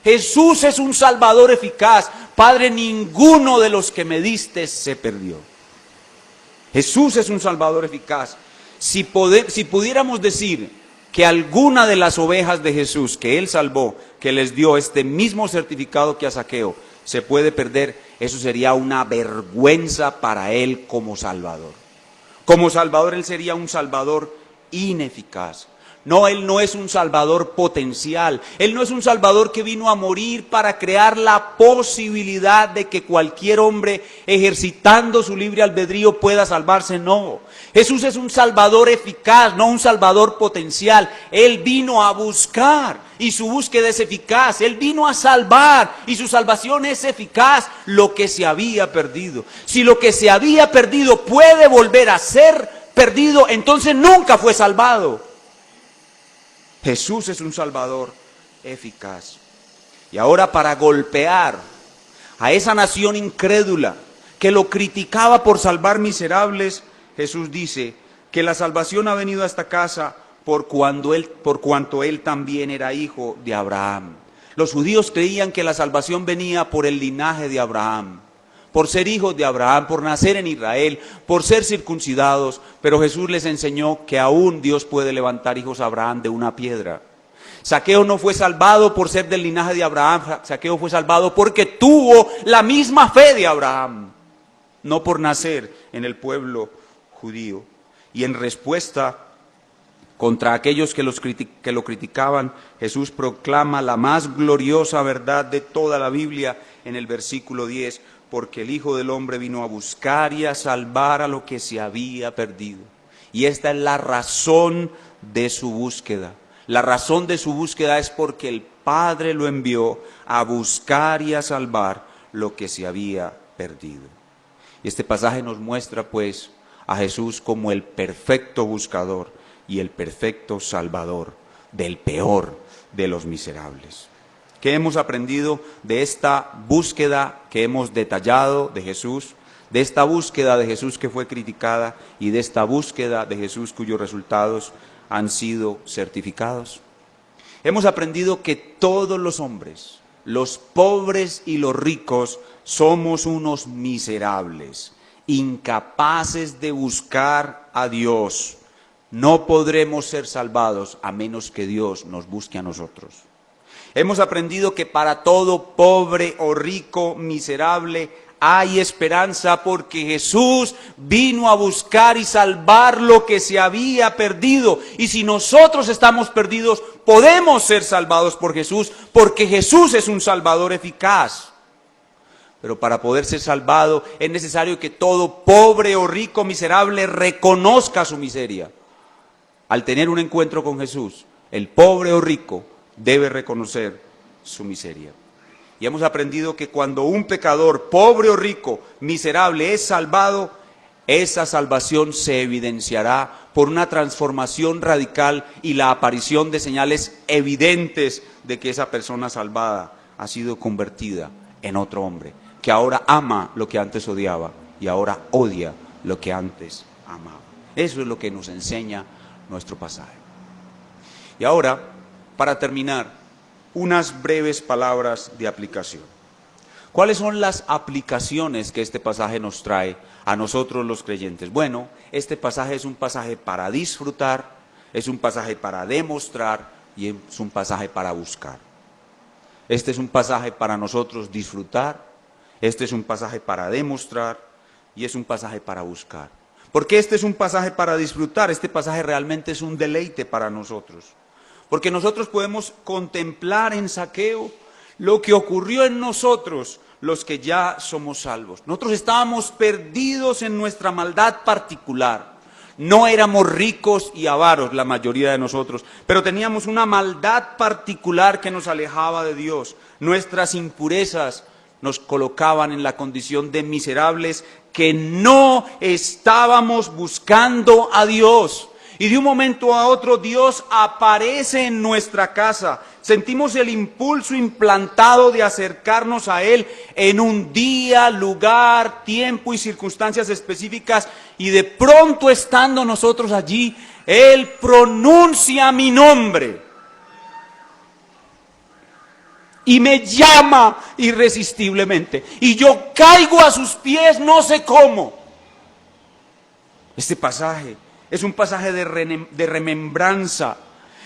Jesús es un salvador eficaz. Padre, ninguno de los que me diste se perdió. Jesús es un salvador eficaz. Si pudiéramos decir que alguna de las ovejas de Jesús que él salvó, que les dio este mismo certificado que a Zaqueo, se puede perder, eso sería una vergüenza para él como salvador. Como salvador, él sería un salvador ineficaz. No, él no es un salvador potencial. Él no es un salvador que vino a morir para crear la posibilidad de que cualquier hombre ejercitando su libre albedrío pueda salvarse. No. Jesús es un salvador eficaz, no un salvador potencial. Él vino a buscar y su búsqueda es eficaz. Él vino a salvar y su salvación es eficaz, lo que se había perdido. Si lo que se había perdido puede volver a ser perdido, entonces nunca fue salvado. Jesús es un salvador eficaz. Y ahora, para golpear a esa nación incrédula que lo criticaba por salvar miserables, Jesús dice que la salvación ha venido a esta casa por cuanto él también era hijo de Abraham. Los judíos creían que la salvación venía por el linaje de Abraham, por ser hijos de Abraham, por nacer en Israel, por ser circuncidados, pero Jesús les enseñó que aún Dios puede levantar hijos a Abraham de una piedra. Zaqueo no fue salvado por ser del linaje de Abraham, Zaqueo fue salvado porque tuvo la misma fe de Abraham, no por nacer en el pueblo judío. Y en respuesta contra aquellos que lo criticaban, Jesús proclama la más gloriosa verdad de toda la Biblia en el versículo 10, porque el Hijo del Hombre vino a buscar y a salvar a lo que se había perdido. Y esta es la razón de su búsqueda. La razón de su búsqueda es porque el Padre lo envió a buscar y a salvar lo que se había perdido. Y este pasaje nos muestra pues a Jesús como el perfecto buscador y el perfecto salvador del peor de los miserables. ¿Qué hemos aprendido de esta búsqueda que hemos detallado de Jesús? De esta búsqueda de Jesús que fue criticada y de esta búsqueda de Jesús cuyos resultados han sido certificados. Hemos aprendido que todos los hombres, los pobres y los ricos, somos unos miserables, incapaces de buscar a Dios. No podremos ser salvados a menos que Dios nos busque a nosotros. Hemos aprendido que para todo pobre o rico, miserable, hay esperanza porque Jesús vino a buscar y salvar lo que se había perdido. Y si nosotros estamos perdidos, podemos ser salvados por Jesús, porque Jesús es un Salvador eficaz. Pero para poder ser salvado es necesario que todo pobre o rico, miserable, reconozca su miseria. Al tener un encuentro con Jesús, el pobre o rico debe reconocer su miseria. Y hemos aprendido que cuando un pecador, pobre o rico, miserable, es salvado, esa salvación se evidenciará por una transformación radical y la aparición de señales evidentes de que esa persona salvada ha sido convertida en otro hombre, que ahora ama lo que antes odiaba y ahora odia lo que antes amaba. Eso es lo que nos enseña nuestro pasaje. Y ahora, para terminar, unas breves palabras de aplicación. ¿Cuáles son las aplicaciones que este pasaje nos trae a nosotros los creyentes? Bueno, este pasaje es un pasaje para disfrutar, es un pasaje para demostrar y es un pasaje para buscar. Este es un pasaje para nosotros disfrutar, este es un pasaje para demostrar y es un pasaje para buscar. ¿Por qué este es un pasaje para disfrutar? Este pasaje realmente es un deleite para nosotros. Porque nosotros podemos contemplar en Zaqueo lo que ocurrió en nosotros, los que ya somos salvos. Nosotros estábamos perdidos en nuestra maldad particular. No éramos ricos y avaros la mayoría de nosotros, pero teníamos una maldad particular que nos alejaba de Dios. Nuestras impurezas nos colocaban en la condición de miserables que no estábamos buscando a Dios. Y de un momento a otro Dios aparece en nuestra casa. Sentimos el impulso implantado de acercarnos a Él en un día, lugar, tiempo y circunstancias específicas. Y de pronto, estando nosotros allí, Él pronuncia mi nombre. Y me llama irresistiblemente. Y yo caigo a sus pies, no sé cómo. Este pasaje es un pasaje de remembranza.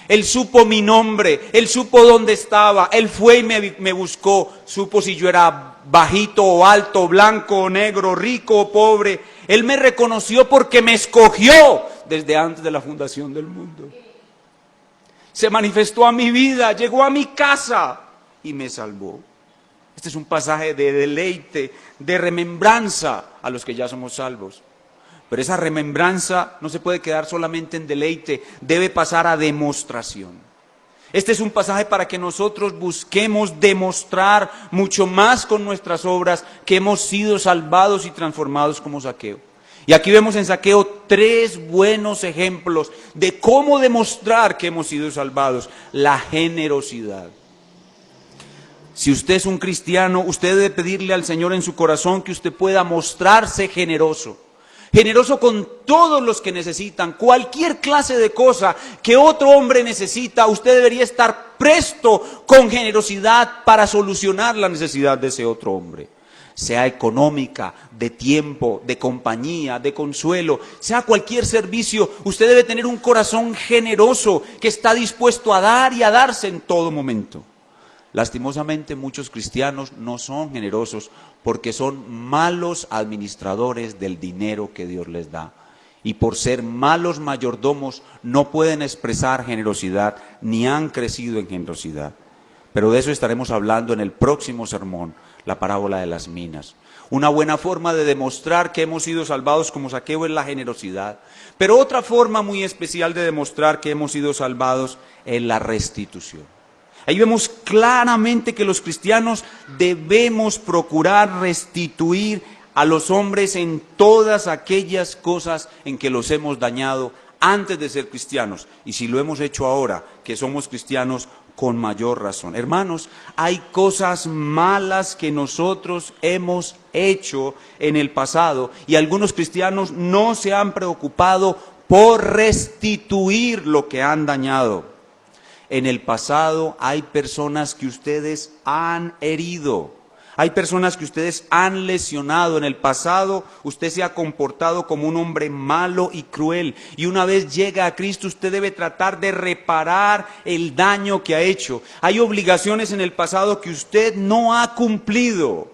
Él supo mi nombre, Él supo dónde estaba, Él fue y me buscó, supo si yo era bajito o alto, blanco o negro, rico o pobre. Él me reconoció porque me escogió desde antes de la fundación del mundo. Se manifestó a mi vida, llegó a mi casa y me salvó. Este es un pasaje de deleite, de remembranza a los que ya somos salvos. Pero esa remembranza no se puede quedar solamente en deleite, debe pasar a demostración. Este es un pasaje para que nosotros busquemos demostrar mucho más con nuestras obras que hemos sido salvados y transformados como Zaqueo. Y aquí vemos en Zaqueo 3 buenos ejemplos de cómo demostrar que hemos sido salvados. La generosidad. Si usted es un cristiano, usted debe pedirle al Señor en su corazón que usted pueda mostrarse generoso. Generoso con todos los que necesitan, cualquier clase de cosa que otro hombre necesita, usted debería estar presto con generosidad para solucionar la necesidad de ese otro hombre. Sea económica, de tiempo, de compañía, de consuelo, sea cualquier servicio, usted debe tener un corazón generoso que está dispuesto a dar y a darse en todo momento. Lastimosamente muchos cristianos no son generosos porque son malos administradores del dinero que Dios les da. Y por ser malos mayordomos no pueden expresar generosidad ni han crecido en generosidad. Pero de eso estaremos hablando en el próximo sermón, la parábola de las minas. Una buena forma de demostrar que hemos sido salvados como Zaqueo es la generosidad. Pero otra forma muy especial de demostrar que hemos sido salvados es la restitución. Ahí vemos claramente que los cristianos debemos procurar restituir a los hombres en todas aquellas cosas en que los hemos dañado antes de ser cristianos. Y si lo hemos hecho ahora, que somos cristianos, con mayor razón. Hermanos, hay cosas malas que nosotros hemos hecho en el pasado y algunos cristianos no se han preocupado por restituir lo que han dañado. En el pasado hay personas que ustedes han herido. Hay personas que ustedes han lesionado. En el pasado usted se ha comportado como un hombre malo y cruel. Y una vez llega a Cristo, usted debe tratar de reparar el daño que ha hecho. Hay obligaciones en el pasado que usted no ha cumplido.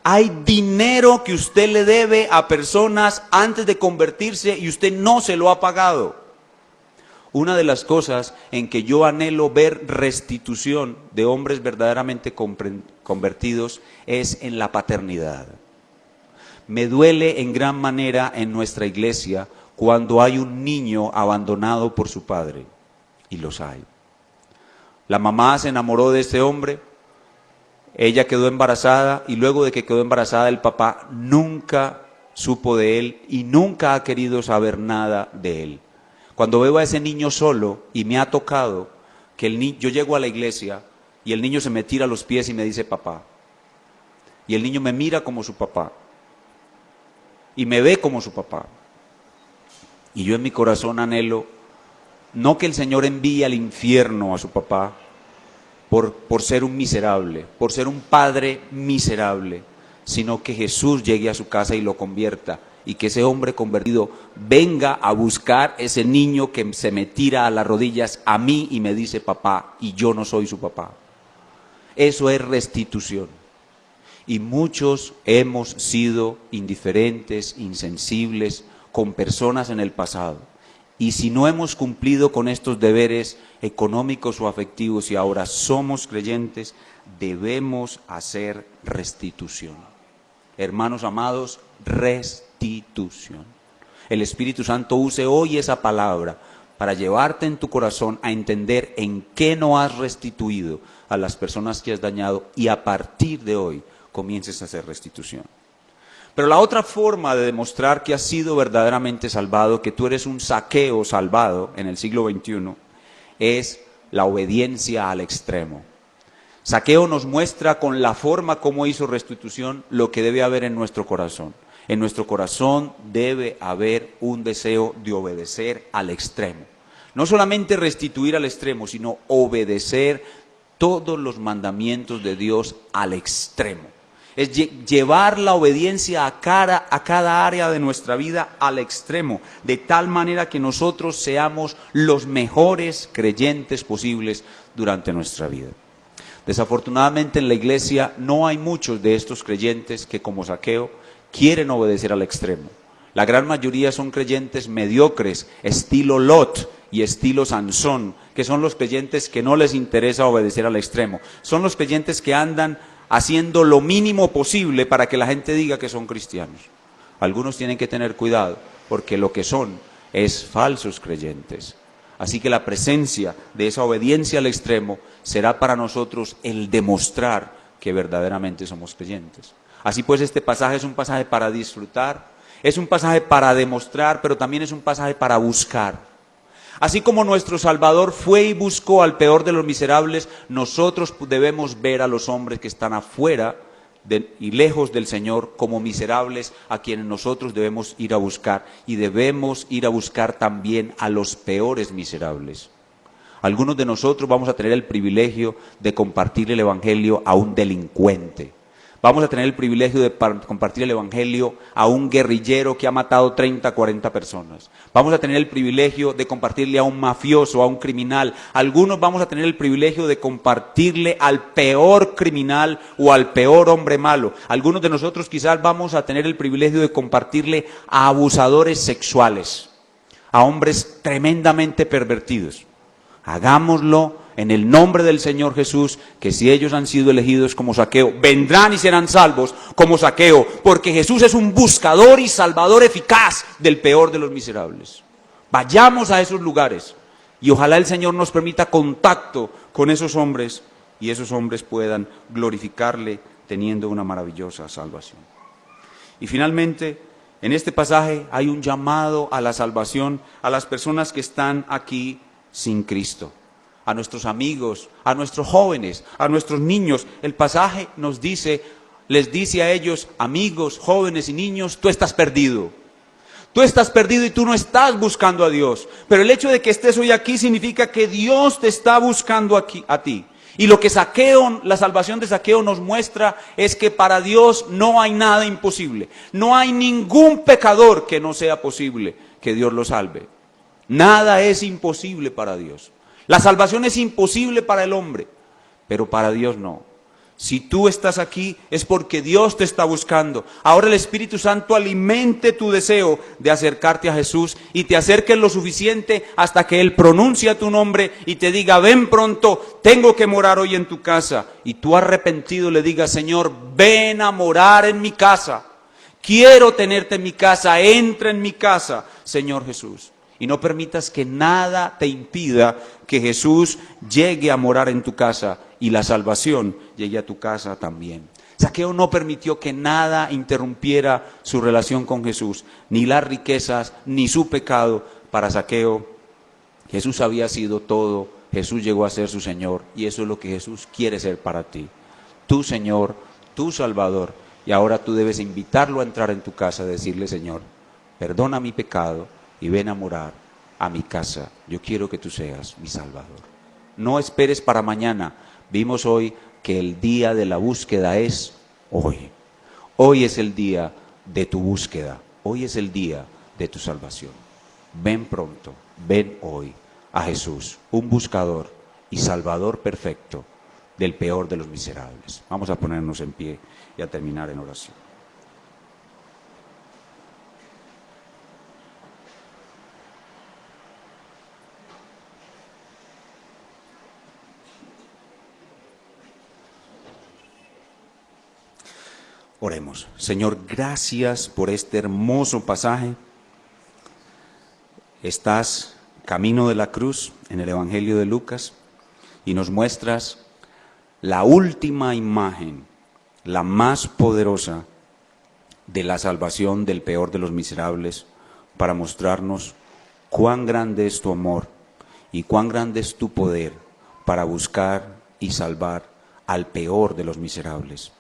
Hay dinero que usted le debe a personas antes de convertirse y usted no se lo ha pagado. Una de las cosas en que yo anhelo ver restitución de hombres verdaderamente convertidos es en la paternidad. Me duele en gran manera en nuestra iglesia cuando hay un niño abandonado por su padre, y los hay. La mamá se enamoró de este hombre, ella quedó embarazada y luego de que quedó embarazada el papá nunca supo de él y nunca ha querido saber nada de él. Cuando veo a ese niño solo y me ha tocado que yo llego a la iglesia y el niño se me tira a los pies y me dice papá. Y el niño me mira como su papá. Y me ve como su papá. Y yo en mi corazón anhelo, no que el Señor envíe al infierno a su papá por ser un miserable, por ser un padre miserable, sino que Jesús llegue a su casa y lo convierta. Y que ese hombre convertido venga a buscar ese niño que se me tira a las rodillas a mí y me dice papá, y yo no soy su papá. Eso es restitución. Y muchos hemos sido indiferentes, insensibles con personas en el pasado. Y si no hemos cumplido con estos deberes económicos o afectivos y ahora somos creyentes, debemos hacer restitución. Hermanos amados, restitución. El Espíritu Santo use hoy esa palabra para llevarte en tu corazón a entender en qué no has restituido a las personas que has dañado y a partir de hoy comiences a hacer restitución. Pero la otra forma de demostrar que has sido verdaderamente salvado, que tú eres un Zaqueo salvado en el siglo XXI, es la obediencia al extremo. Zaqueo nos muestra con la forma como hizo restitución lo que debe haber en nuestro corazón. En nuestro corazón debe haber un deseo de obedecer al extremo. No solamente restituir al extremo, sino obedecer todos los mandamientos de Dios al extremo. Es llevar la obediencia a cada área de nuestra vida al extremo, de tal manera que nosotros seamos los mejores creyentes posibles durante nuestra vida. Desafortunadamente en la iglesia no hay muchos de estos creyentes que como Zaqueo quieren obedecer al extremo. La gran mayoría son creyentes mediocres, estilo Lot y estilo Sansón, que son los creyentes que no les interesa obedecer al extremo. Son los creyentes que andan haciendo lo mínimo posible para que la gente diga que son cristianos. Algunos tienen que tener cuidado, porque lo que son es falsos creyentes. Así que la presencia de esa obediencia al extremo será para nosotros el demostrar que verdaderamente somos creyentes. Así pues, este pasaje es un pasaje para disfrutar, es un pasaje para demostrar, pero también es un pasaje para buscar. Así como nuestro Salvador fue y buscó al peor de los miserables, nosotros debemos ver a los hombres que están afuera y lejos del Señor como miserables a quienes nosotros debemos ir a buscar. Y debemos ir a buscar también a los peores miserables. Algunos de nosotros vamos a tener el privilegio de compartir el Evangelio a un delincuente. Vamos a tener el privilegio de compartir el Evangelio a un guerrillero que ha matado 30, 40 personas. Vamos a tener el privilegio de compartirle a un mafioso, a un criminal. Algunos vamos a tener el privilegio de compartirle al peor criminal o al peor hombre malo. Algunos de nosotros quizás vamos a tener el privilegio de compartirle a abusadores sexuales, a hombres tremendamente pervertidos. Hagámoslo en el nombre del Señor Jesús, que si ellos han sido elegidos como Zaqueo, vendrán y serán salvos como Zaqueo, porque Jesús es un buscador y salvador eficaz del peor de los miserables. Vayamos a esos lugares y ojalá el Señor nos permita contacto con esos hombres y esos hombres puedan glorificarle teniendo una maravillosa salvación. Y finalmente, en este pasaje hay un llamado a la salvación a las personas que están aquí sin Cristo. A nuestros amigos, a nuestros jóvenes, a nuestros niños. El pasaje nos dice, les dice a ellos, amigos, jóvenes y niños, tú estás perdido. Tú estás perdido y tú no estás buscando a Dios. Pero el hecho de que estés hoy aquí significa que Dios te está buscando aquí, a ti. Y lo que Zaqueo, la salvación de Zaqueo nos muestra es que para Dios no hay nada imposible. No hay ningún pecador que no sea posible que Dios lo salve. Nada es imposible para Dios. La salvación es imposible para el hombre, pero para Dios no. Si tú estás aquí es porque Dios te está buscando. Ahora el Espíritu Santo alimente tu deseo de acercarte a Jesús y te acerques lo suficiente hasta que Él pronuncie tu nombre y te diga, ven pronto, tengo que morar hoy en tu casa. Y tú arrepentido le digas, Señor, ven a morar en mi casa. Quiero tenerte en mi casa, entra en mi casa, Señor Jesús. Y no permitas que nada te impida que Jesús llegue a morar en tu casa y la salvación llegue a tu casa también. Zaqueo no permitió que nada interrumpiera su relación con Jesús, ni las riquezas, ni su pecado. Para Zaqueo, Jesús había sido todo, Jesús llegó a ser su Señor, y eso es lo que Jesús quiere ser para ti. Tu Señor, tu Salvador, y ahora tú debes invitarlo a entrar en tu casa, decirle, Señor, perdona mi pecado, y ven a morar a mi casa. Yo quiero que tú seas mi Salvador. No esperes para mañana. Vimos hoy que el día de la búsqueda es hoy. Hoy es el día de tu búsqueda. Hoy es el día de tu salvación. Ven pronto, ven hoy a Jesús, un buscador y Salvador perfecto del peor de los miserables. Vamos a ponernos en pie y a terminar en oración. Oremos. Señor, gracias por este hermoso pasaje. Estás camino de la cruz en el Evangelio de Lucas y nos muestras la última imagen, la más poderosa de la salvación del peor de los miserables, para mostrarnos cuán grande es tu amor y cuán grande es tu poder para buscar y salvar al peor de los miserables.